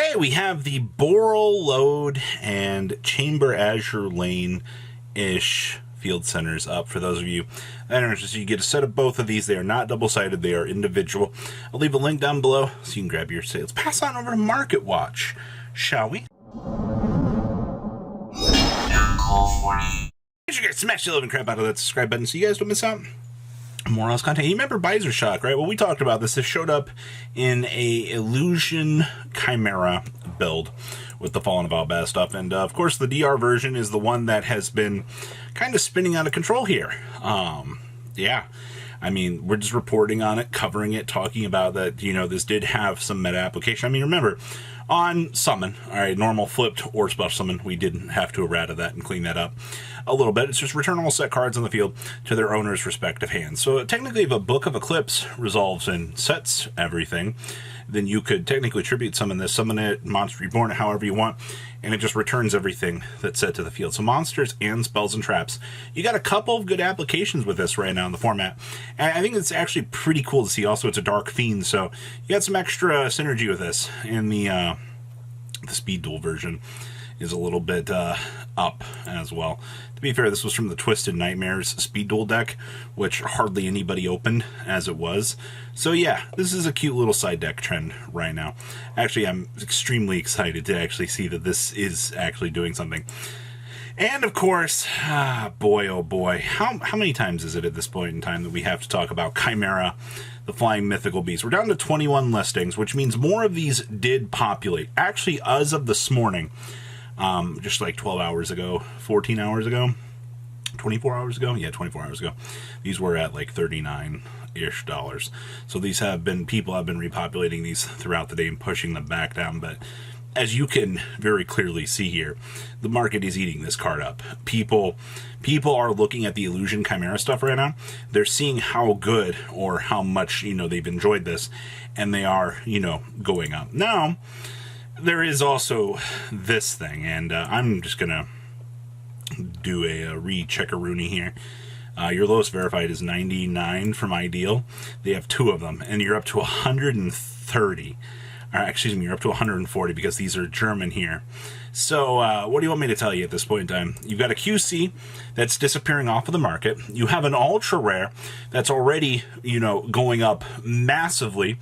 Okay, we have the Boral Load and Chamber Azure Lane-ish field centers up for those of you that are interested. You get a set of both of these. They are not double-sided. They are individual. I'll leave a link down below so you can grab your sales. Pass on over to Market Watch, shall we? Make sure you guys smash the living crap out of that subscribe button so you guys don't miss out more else content. You remember Visor Shock, right? Well, we talked about this. This showed up in a Illusion Chimera build with the Fallen Valbaz stuff. And, of course, the DR version is the one that has been kind of spinning out of control here. Yeah. I mean, we're just reporting on it, covering it, talking about that, you know, this did have some meta application. I mean, remember, on Summon, all right, normal flipped or special summon, we didn't have to errata that and clean that up a little bit. It's just return all set cards on the field to their owner's respective hands. So technically, if a Book of Eclipse resolves and sets everything, then you could technically tribute summon this, summon it, Monster Reborn it, however you want, and it just returns everything that's set to the field. So monsters and spells and traps. You got a couple of good applications with this right now in the format. And I think it's actually pretty cool to see. Also, it's a Dark Fiend, so you got some extra synergy with this. And the Speed Duel version is a little bit up as well. To be fair, this was from the Twisted Nightmares Speed Duel deck, which hardly anybody opened as it was. So yeah, this is a cute little side deck trend right now. Actually, I'm extremely excited to actually see that this is actually doing something. And of course, boy oh boy, how many times is it at this point in time that we have to talk about Chimera, the Flying Mythical Beast? We're down to 21 listings, which means more of these did populate. Actually, as of this morning, just like 12 hours ago, 14 hours ago, 24 hours ago? Yeah, 24 hours ago. These were at like $39-ish. So these have been, people have been repopulating these throughout the day and pushing them back down. But as you can very clearly see here, the market is eating this card up. People are looking at the Illusion Chimera stuff right now. They're seeing how good or how much, you know, they've enjoyed this, and they are, you know, going up. Now, there is also this thing, and I'm just going to do a re-checkaroonie here. Your lowest verified is 99 from Ideal. They have two of them, and you're up to 130. Excuse me, you're up to 140 because these are German here. So what do you want me to tell you at this point in time? You've got a QC that's disappearing off of the market. You have an ultra rare that's already, you know, going up massively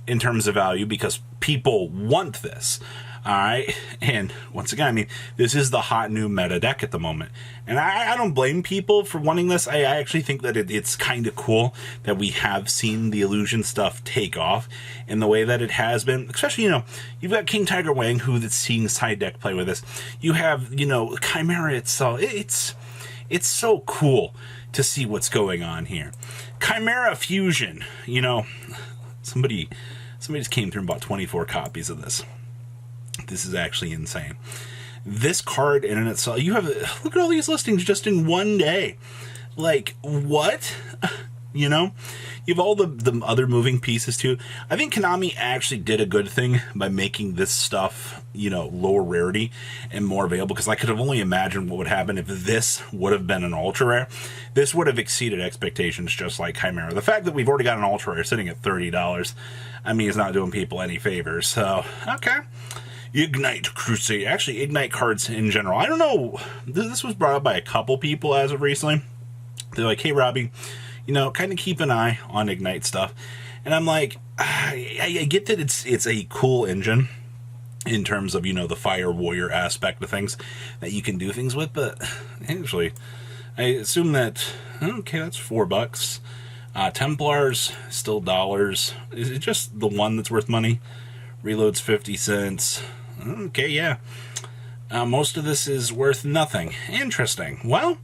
in terms of value because people want this. All right, and once again, I mean, this is the hot new meta deck at the moment, and I don't blame people for wanting this. I actually think that it's kind of cool that we have seen the Illusion stuff take off in the way that it has been, especially, you know, you've got King Tiger Wang, who that's seeing side deck play with this. You have, you know, Chimera itself. It's so cool to see what's going on here. Chimera Fusion, you know, somebody just came through and bought 24 copies of this. This is actually insane. This card in and itself, you have, look at all these listings just in one day. Like, what? You know? You have all the other moving pieces too. I think Konami actually did a good thing by making this stuff, you know, lower rarity and more available, because I could have only imagined what would happen if this would have been an ultra rare. This would have exceeded expectations just like Chimera. The fact that we've already got an ultra rare sitting at $30, I mean, it's not doing people any favors. So, okay. Ignite Crusade. Actually, Ignite cards in general. I don't know. This was brought up by a couple people as of recently. They're like, hey, Robbie, you know, kind of keep an eye on Ignite stuff. And I'm like, I get that it's a cool engine in terms of, you know, the Fire Warrior aspect of things that you can do things with. But actually, I assume that, okay, that's $4. Templars, still dollars. Is it just the one that's worth money? Reload's 50 cents. Okay, yeah. Most of this is worth nothing. Interesting. Well,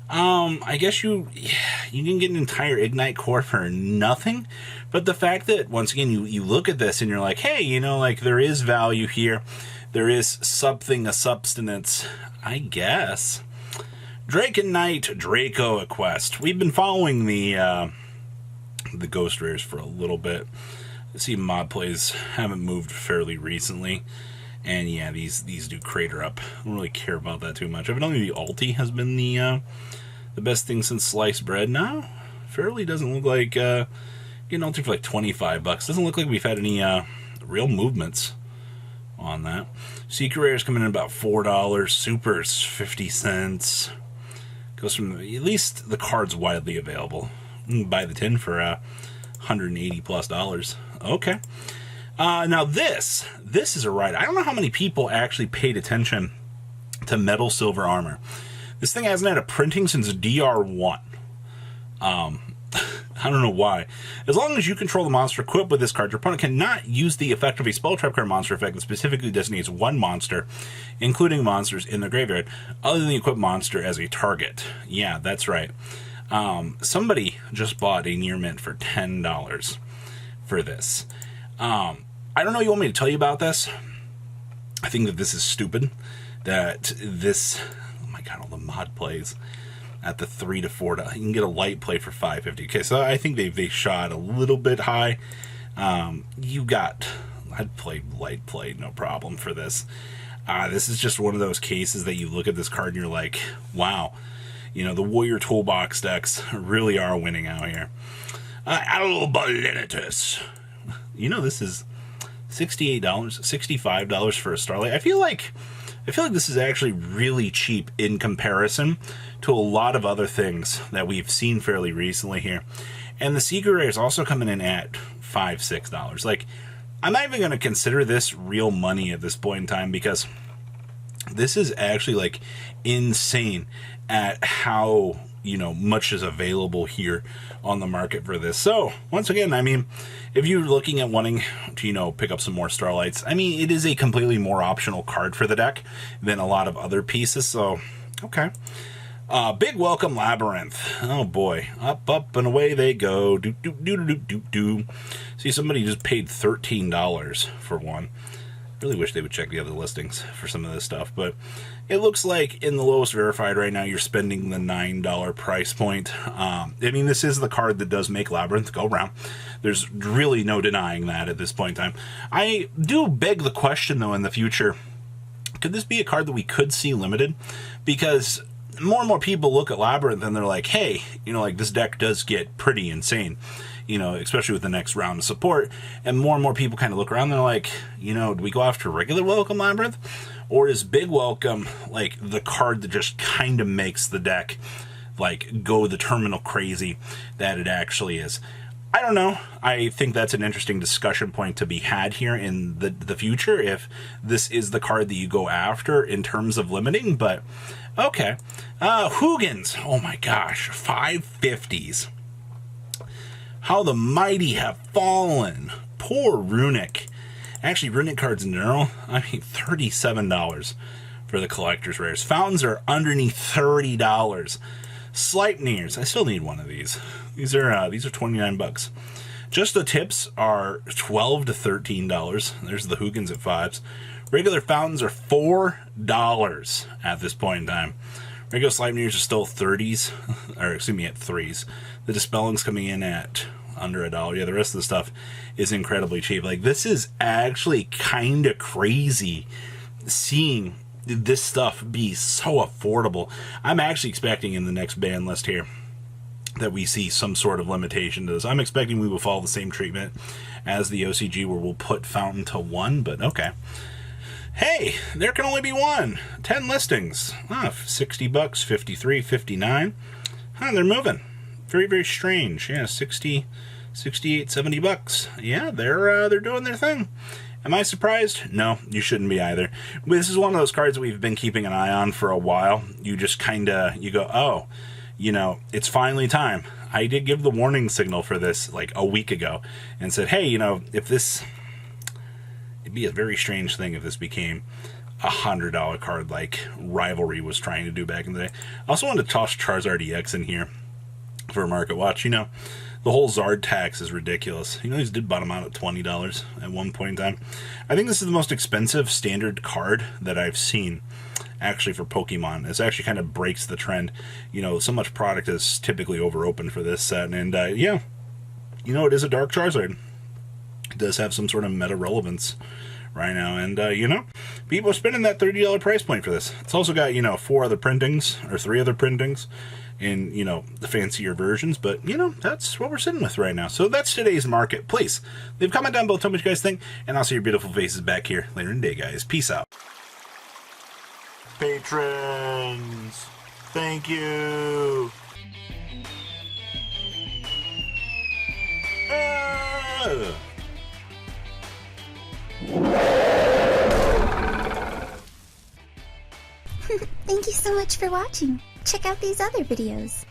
I guess you can get an entire Ignite core for nothing. But the fact that, once again, you look at this and you're like, hey, you know, like, there is value here. There is something, a substance, I guess. Drake and Knight, Draco Quest. We've been following the Ghost Rares for a little bit. I see mod plays haven't moved fairly recently. And yeah, these do crater up. I don't really care about that too much. Evidently the ulti has been the best thing since sliced bread. No, fairly doesn't look like getting ulti for like $25. Doesn't look like we've had any real movements on that. Secret Rares coming in about $4. Supers 50 cents. Goes from at least the cards widely available. You can buy the tin for $180 plus. Okay. Now this is a ride. I don't know how many people actually paid attention to Metal Silver Armor. This thing hasn't had a printing since DR1. I don't know why. As long as you control the monster equipped with this card, your opponent cannot use the effect of a spell trap card monster effect that specifically designates one monster, including monsters in the graveyard, other than the equipped monster as a target. Yeah, that's right. Somebody just bought a near mint for $10 for this. I don't know you want me to tell you about this. I think that this is stupid. That this... Oh my god, all the mod plays at the $3 to $4. You can get a light play for $5.50. Okay, so I think they shot a little bit high. I'd play light play, no problem for this. This is just one of those cases that you look at this card and you're like, wow, you know, the Warrior Toolbox decks really are winning out here. Limitus. You know, this is $68, $65 for a Starlight. I feel like this is actually really cheap in comparison to a lot of other things that we've seen fairly recently here. And the Secret Rare is also coming in at $5, $6. Like, I'm not even going to consider this real money at this point in time, because this is actually, like, insane at how, you know, much is available here on the market for this. So, once again, I mean, if you're looking at wanting to, you know, pick up some more Starlights, I mean, it is a completely more optional card for the deck than a lot of other pieces, so, okay. Big Welcome Labyrinth. Oh boy. Up, up, and away they go. Do, do, do, do, do, do. See, somebody just paid $13 for one. Really wish they would check the other listings for some of this stuff, but it looks like in the lowest verified right now, you're spending the $9 price point. I mean, this is the card that does make Labyrinth go round. There's really no denying that at this point in time. I do beg the question, though, in the future, could this be a card that we could see limited? Because more and more people look at Labyrinth and they're like, hey, you know, like, this deck does get pretty insane, you know, especially with the next round of support. And more people kind of look around and they're like, you know, do we go after regular Welcome Labyrinth? Or is Big Welcome, like, the card that just kind of makes the deck, like, go the terminal crazy that it actually is? I don't know. I think that's an interesting discussion point to be had here in the future, if this is the card that you go after in terms of limiting, but okay. Hugins. Oh my gosh. 550s. How the mighty have fallen. Poor Runic. Actually, Runic cards in general, I mean, $37 for the collector's rares. Fountains are underneath $30. Sleipnirs. I still need one of these. These are $29. Just the tips are $12 to $13. There's the Hugins at 5s. Regular fountains are $4 at this point in time. Regular Sleipnirs are still 30s, or excuse me, at 3s. The Dispelling's coming in at under $1. Yeah, the rest of the stuff is incredibly cheap. Like, this is actually kind of crazy seeing this stuff be so affordable. I'm actually expecting in the next ban list here that we see some sort of limitation to this. I'm expecting we will follow the same treatment as the OCG, where we'll put Fountain to 1, but okay. Hey, there can only be one. 10 listings. $60, 53, 59. They're moving. Very, very strange. Yeah, 60, 68, $70. Yeah, they're doing their thing. Am I surprised? No, you shouldn't be either. This is one of those cards that we've been keeping an eye on for a while. You just kind of, you go, oh, you know, it's finally time. I did give the warning signal for this like a week ago and said, hey, you know, if this, it'd be a very strange thing if this became a $100 card like Rivalry was trying to do back in the day. I also wanted to toss Charizard EX in here for a market watch. You know, the whole Zard tax is ridiculous. You know, these did bottom out at $20 at one point in time. I think this is the most expensive standard card that I've seen actually for Pokemon. This actually kind of breaks the trend. You know, so much product is typically over-opened for this set. And yeah, you know, it is a Dark Charizard. It does have some sort of meta relevance right now. And, you know, people are spending that $30 price point for this. It's also got, you know, 4 other printings, or 3 other printings in, you know, the fancier versions. But, you know, that's what we're sitting with right now. So that's today's market. Please, leave a comment down below, tell me what you guys think, and I'll see your beautiful faces back here later in the day, guys. Peace out. Patrons, thank you. Thank you so much for watching. Check out these other videos.